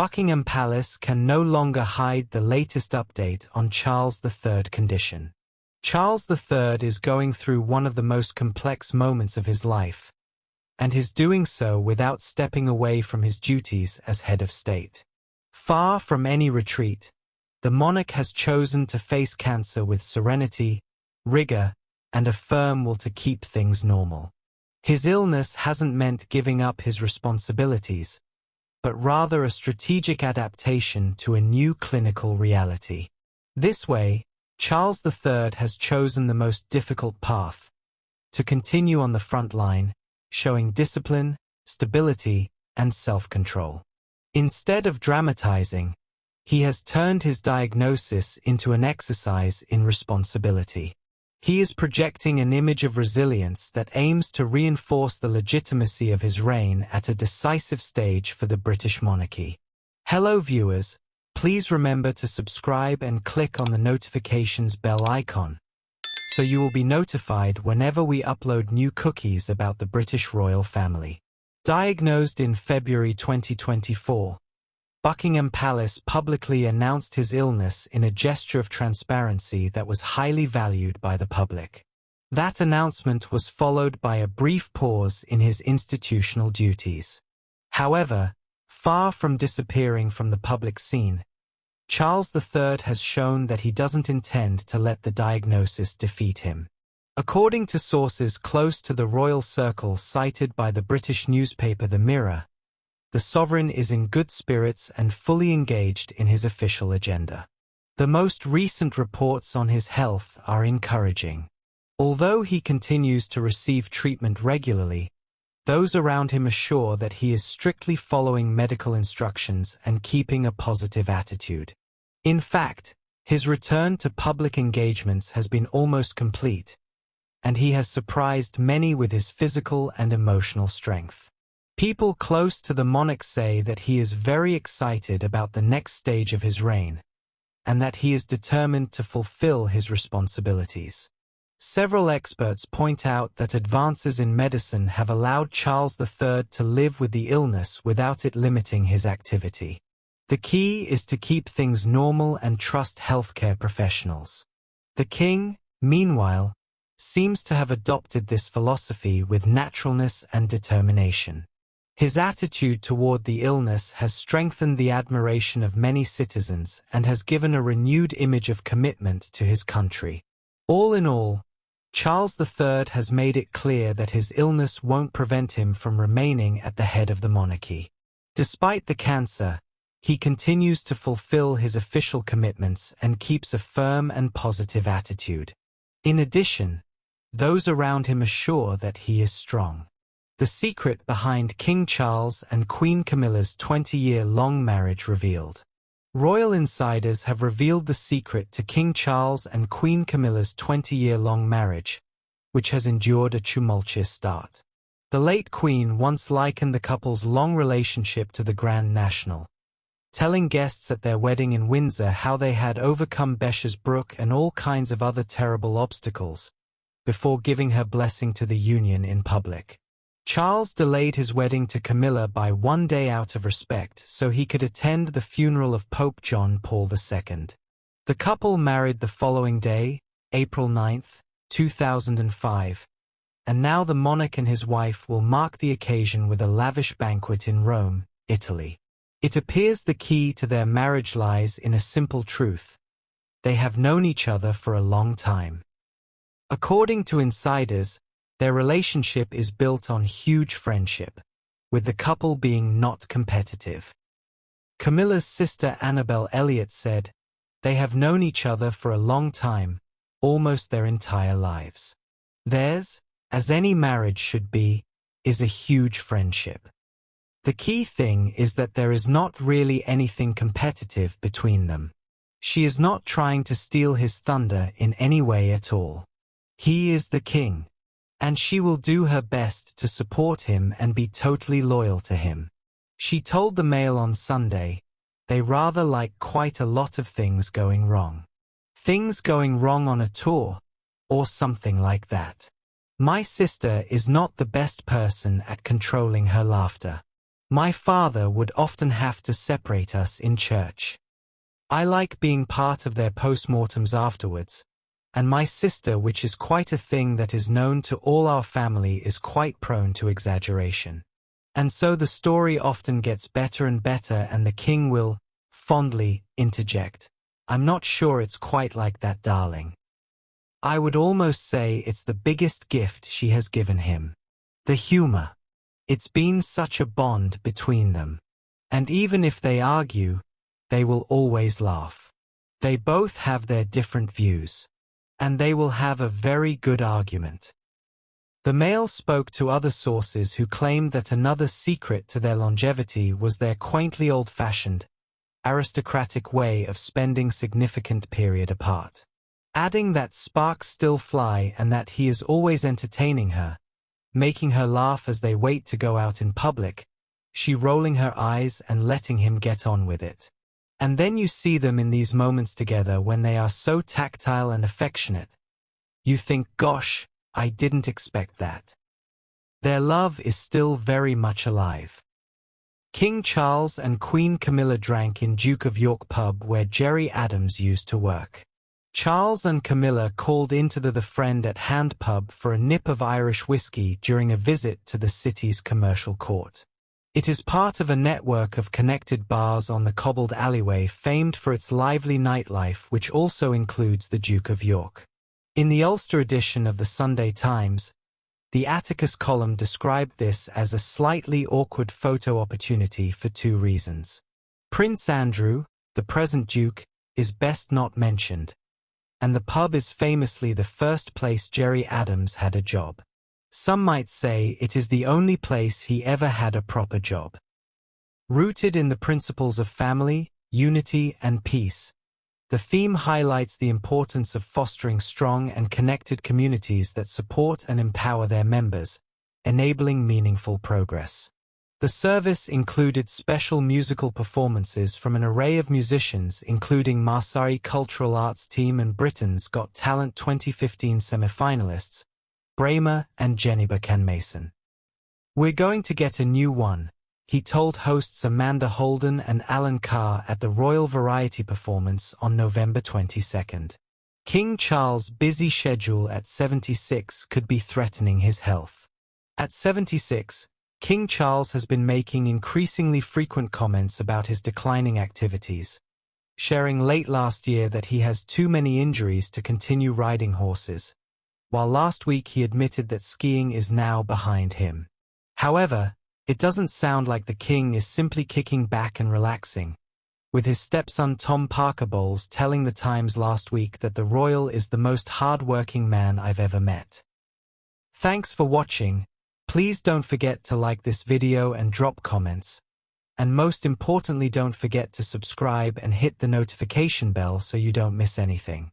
Buckingham Palace can no longer hide the latest update on Charles III condition. Charles III is going through one of the most complex moments of his life, and is doing so without stepping away from his duties as head of state. Far from any retreat, the monarch has chosen to face cancer with serenity, rigor, and a firm will to keep things normal. His illness hasn't meant giving up his responsibilities, but rather a strategic adaptation to a new clinical reality. This way, Charles III has chosen the most difficult path, to continue on the front line, showing discipline, stability, and self-control. Instead of dramatizing, he has turned his diagnosis into an exercise in responsibility. He is projecting an image of resilience that aims to reinforce the legitimacy of his reign at a decisive stage for the British monarchy. Hello viewers, please remember to subscribe and click on the notifications bell icon, so you will be notified whenever we upload new cookies about the British royal family. Diagnosed in February 2024, Buckingham Palace publicly announced his illness in a gesture of transparency that was highly valued by the public. That announcement was followed by a brief pause in his institutional duties. However, far from disappearing from the public scene, Charles III has shown that he doesn't intend to let the diagnosis defeat him. According to sources close to the royal circle cited by the British newspaper The Mirror, the sovereign is in good spirits and fully engaged in his official agenda. The most recent reports on his health are encouraging. Although he continues to receive treatment regularly, those around him assure that he is strictly following medical instructions and keeping a positive attitude. In fact, his return to public engagements has been almost complete, and he has surprised many with his physical and emotional strength. People close to the monarch say that he is very excited about the next stage of his reign, and that he is determined to fulfill his responsibilities. Several experts point out that advances in medicine have allowed Charles III to live with the illness without it limiting his activity. The key is to keep things normal and trust healthcare professionals. The king, meanwhile, seems to have adopted this philosophy with naturalness and determination. His attitude toward the illness has strengthened the admiration of many citizens and has given a renewed image of commitment to his country. All in all, Charles III has made it clear that his illness won't prevent him from remaining at the head of the monarchy. Despite the cancer, he continues to fulfill his official commitments and keeps a firm and positive attitude. In addition, those around him assure that he is strong. The secret behind King Charles and Queen Camilla's 20-year-long marriage revealed. Royal insiders have revealed the secret to King Charles and Queen Camilla's 20-year-long marriage, which has endured a tumultuous start. The late Queen once likened the couple's long relationship to the Grand National, telling guests at their wedding in Windsor how they had overcome Besha's Brook and all kinds of other terrible obstacles, before giving her blessing to the union in public. Charles delayed his wedding to Camilla by 1 day out of respect so he could attend the funeral of Pope John Paul II. The couple married the following day, April 9, 2005, and now the monarch and his wife will mark the occasion with a lavish banquet in Rome, Italy. It appears the key to their marriage lies in a simple truth: they have known each other for a long time. According to insiders, their relationship is built on huge friendship, with the couple being not competitive. Camilla's sister Annabel Elliott said, "They have known each other for a long time, almost their entire lives. Theirs, as any marriage should be, is a huge friendship. The key thing is that there is not really anything competitive between them. She is not trying to steal his thunder in any way at all. He is the king, and she will do her best to support him and be totally loyal to him." She told the Mail on Sunday, "They rather like quite a lot of things going wrong. Things going wrong on a tour, or something like that. My sister is not the best person at controlling her laughter. My father would often have to separate us in church. I like being part of their postmortems afterwards, and my sister, which is quite a thing that is known to all our family, is quite prone to exaggeration. And so the story often gets better and better, and the king will, fondly, interject, "I'm not sure it's quite like that, darling." I would almost say it's the biggest gift she has given him. The humor. It's been such a bond between them. And even if they argue, they will always laugh. They both have their different views. And they will have a very good argument. The Mail spoke to other sources who claimed that another secret to their longevity was their quaintly old-fashioned, aristocratic way of spending significant period apart. Adding that sparks still fly and that he is always entertaining her, making her laugh as they wait to go out in public, she rolling her eyes and letting him get on with it. And then you see them in these moments together when they are so tactile and affectionate. You think, gosh, I didn't expect that. Their love is still very much alive. King Charles and Queen Camilla drank in Duke of York pub where Gerry Adams used to work. Charles and Camilla called into the Friend at Hand pub for a nip of Irish whiskey during a visit to the city's commercial court. It is part of a network of connected bars on the cobbled alleyway famed for its lively nightlife, which also includes the Duke of York. In the Ulster edition of the Sunday Times, the Atticus column described this as a slightly awkward photo opportunity for two reasons. Prince Andrew, the present Duke, is best not mentioned, and the pub is famously the first place Gerry Adams had a job. Some might say it is the only place he ever had a proper job. Rooted in the principles of family, unity, and peace, the theme highlights the importance of fostering strong and connected communities that support and empower their members, enabling meaningful progress. The service included special musical performances from an array of musicians, including Marsari Cultural Arts Team and Britain's Got Talent 2015 semifinalists, Bramer and Jennifer Canmason. "We're going to get a new one," he told hosts Amanda Holden and Alan Carr at the Royal Variety performance on November 22. King Charles' busy schedule at 76 could be threatening his health. At 76, King Charles has been making increasingly frequent comments about his declining activities, sharing late last year that he has too many injuries to continue riding horses, while last week he admitted that skiing is now behind him. However, it doesn't sound like the king is simply kicking back and relaxing, with his stepson Tom Parker Bowles telling the Times last week that the royal is the most hard-working man I've ever met. Thanks for watching. Please don't forget to like this video and drop comments. And most importantly, don't forget to subscribe and hit the notification bell so you don't miss anything.